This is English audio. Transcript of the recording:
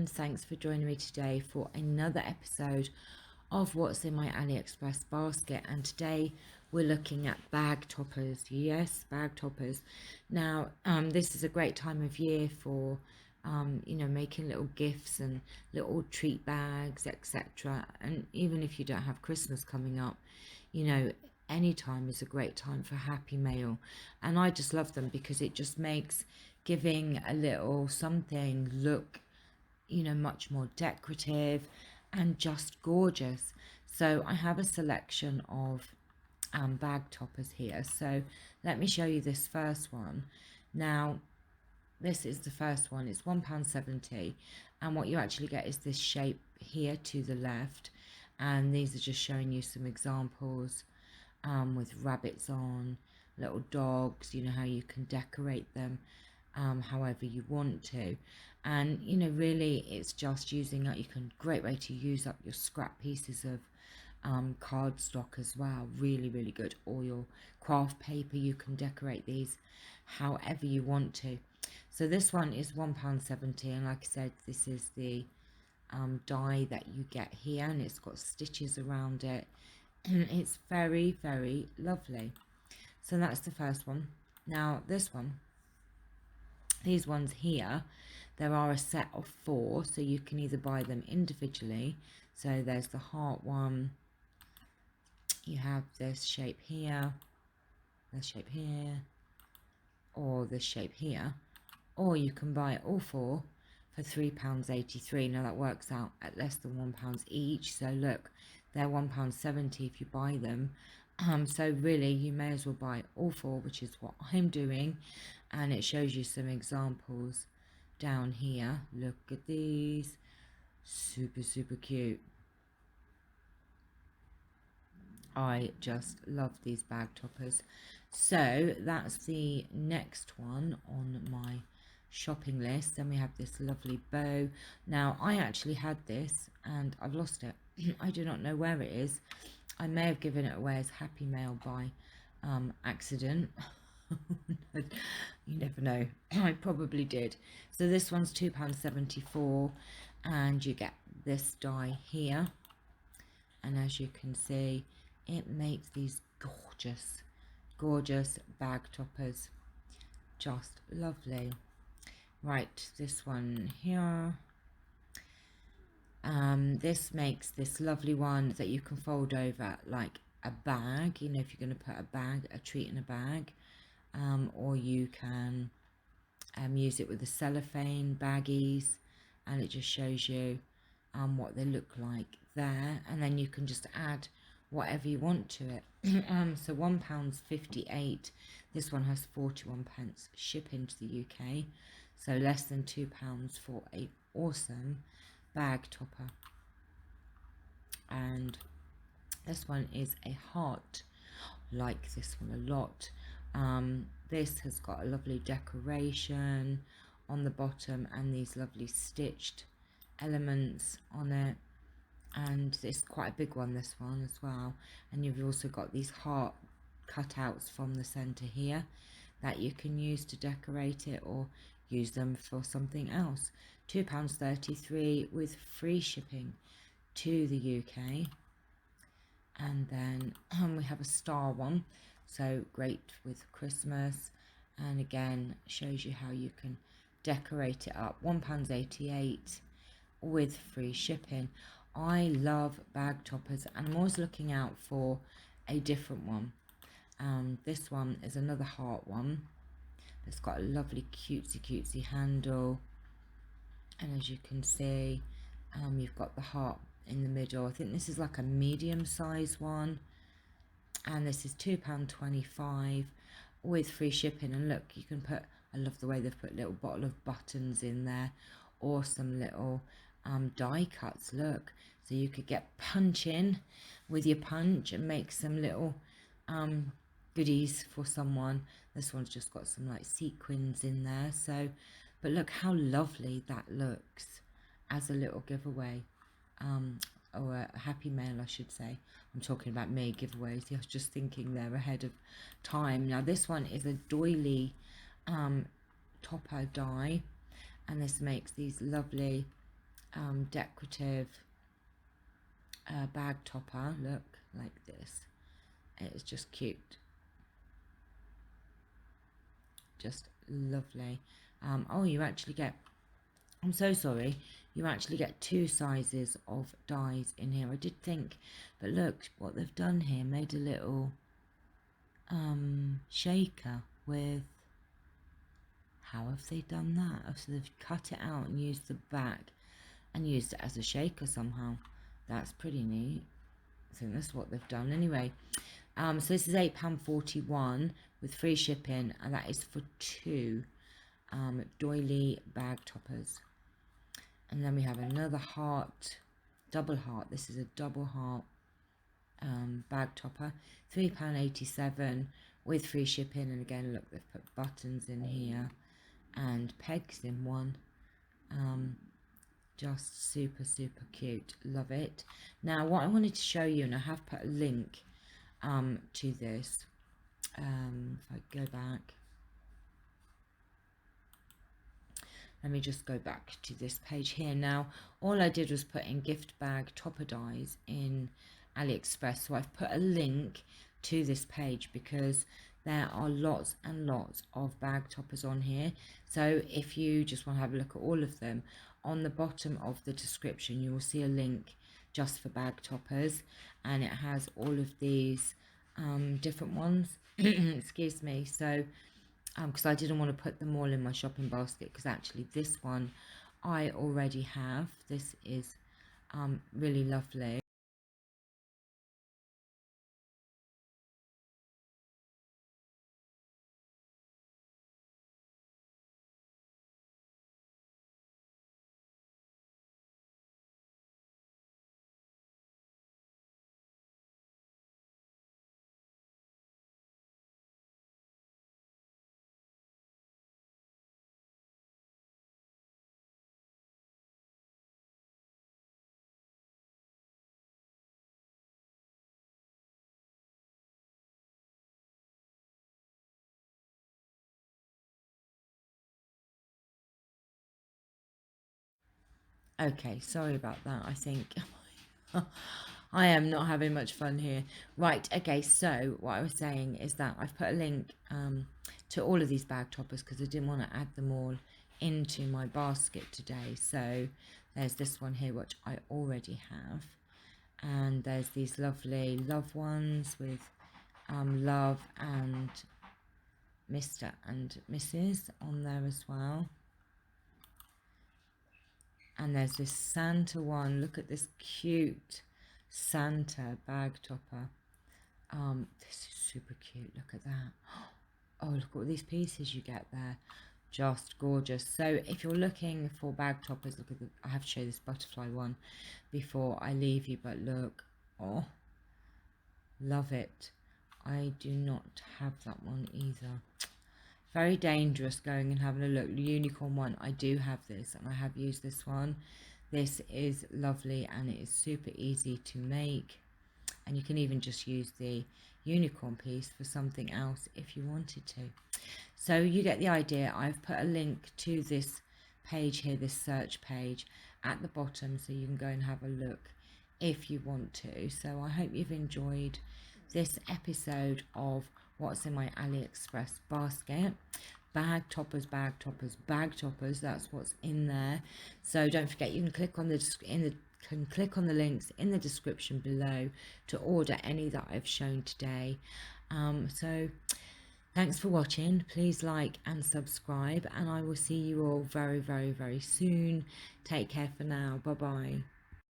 and thanks for joining me today for another episode of what's in my Aliexpress basket. And today we're looking at bag toppers. Yes, bag toppers. Now this is a great time of year for making little gifts and little treat bags, etc. And even if you don't have Christmas coming up, any time is a great time for happy mail. And I just love them because it just makes giving a little something look much more decorative and just gorgeous. So I have a selection of bag toppers here. So let me show you this first one. Now this is the first one. It's £1.70, and what you actually get is this shape here to the left, and these are just showing you some examples with rabbits on, little dogs, how you can decorate them however you want to. And really it's just using up, great way to use up your scrap pieces of cardstock as well. Really good. Or your craft paper, you can decorate these however you want to. So this one is £1.70, and like I said, this is the die that you get here, and it's got stitches around it. It's very lovely. So that's the first one. Now this one, these ones here, there are a set of 4, so you can either buy them individually. So there's the heart one, you have this shape here, this shape here, or this shape here, or you can buy all 4 for £3.83. Now that works out at less than £1 each. So look, they're £1.70 if you buy them. So really you may as well buy all 4, which is what I'm doing. And it shows you some examples down here. Look at these, super cute. I just love these bag toppers. So that's the next one on my shopping list. Then we have this lovely bow. Now I actually had this and I've lost it. I do not know where it is. I may have given it away as happy mail by accident. You never know. I probably did. So this one's £2.74, and you get this die here, and as you can see, it makes these gorgeous bag toppers. Just lovely. Right, this one here, this makes this lovely one that you can fold over like a bag, if you're going to put a treat in a bag, or you can use it with the cellophane baggies, and it just shows you what they look like there, and then you can just add whatever you want to it. So £1.58. This one has 41 pence shipping to the UK, so less than £2 for a awesome bag topper. And this one is a heart. Like this one a lot. This has got a lovely decoration on the bottom and these lovely stitched elements on it, and it's quite a big one, this one as well. And you've also got these heart cutouts from the center here that you can use to decorate it or use them for something else. £2.33 with free shipping to the UK. And then we have a star one, so great with Christmas, and again shows you how you can decorate it up. £1.88 with free shipping. I love bag toppers, and I'm always looking out for a different one. This one is another heart one. It's got a lovely cutesy handle, and as you can see, you've got the heart in the middle. I think this is like a medium size one, and this is £2.25 with free shipping. And look, you can put, I love the way they've put a little bottle of buttons in there, or some little die cuts. Look, so you could get punching with your punch and make some little goodies for someone. This one's just got some like sequins in there. So, but look how lovely that looks as a little giveaway, or a happy mail, I should say. I'm talking about me giveaways. I was just thinking they're ahead of time. Now this one is a doily topper die, and this makes these lovely decorative bag topper. Look, like this. It's just cute, just lovely. Oh, you actually get, I'm so sorry, you actually get 2 sizes of dies in here. I did think, but look what they've done here, made a little shaker with, how have they done that? So they've cut it out and used the back and used it as a shaker somehow. That's pretty neat. I think that's what they've done anyway. So this is £8.41 with free shipping, and that is for 2 doily bag toppers. And then we have another heart, double heart. This is a double heart bag topper, £3.87 with free shipping. And again, look, they've put buttons in here and pegs in one. Just super cute, love it. Now what I wanted to show you, and I have put a link to this, if I go back, let me just go back to this page here. Now all I did was put in gift bag topper dies in Aliexpress, so I've put a link to this page because there are lots and lots of bag toppers on here. So if you just want to have a look at all of them, on the bottom of the description you will see a link just for bag toppers, and it has all of these different ones excuse me. So because I didn't want to put them all in my shopping basket, because actually this one I already have. This is really lovely. Okay, sorry about that. I think I am not having much fun here. Right, okay, so what I was saying is that I've put a link to all of these bag toppers because I didn't want to add them all into my basket today. So there's this one here, which I already have. And there's these lovely love ones with love and Mr. and Mrs. on there as well. And there's this Santa one. Look at this cute Santa bag topper. This is super cute. Look at that. Oh, look at all these pieces you get there. Just gorgeous. So if you're looking for bag toppers, look at the, I have to show this butterfly one before I leave you, but look, oh, love it. I do not have that one either. Very dangerous going and having a look. The unicorn one, I do have this, and I have used this one. This is lovely, and it is super easy to make, and you can even just use the unicorn piece for something else if you wanted to. So you get the idea. I've put a link to this page here, this search page, at the bottom, so you can go and have a look if you want to. So I hope you've enjoyed this episode of what's in my Aliexpress basket. Bag toppers, bag toppers, bag toppers. That's what's in there. So don't forget, you can click on the links in the description below to order any that I've shown today. So thanks for watching. Please like and subscribe, and I will see you all very soon. Take care for now. Bye bye.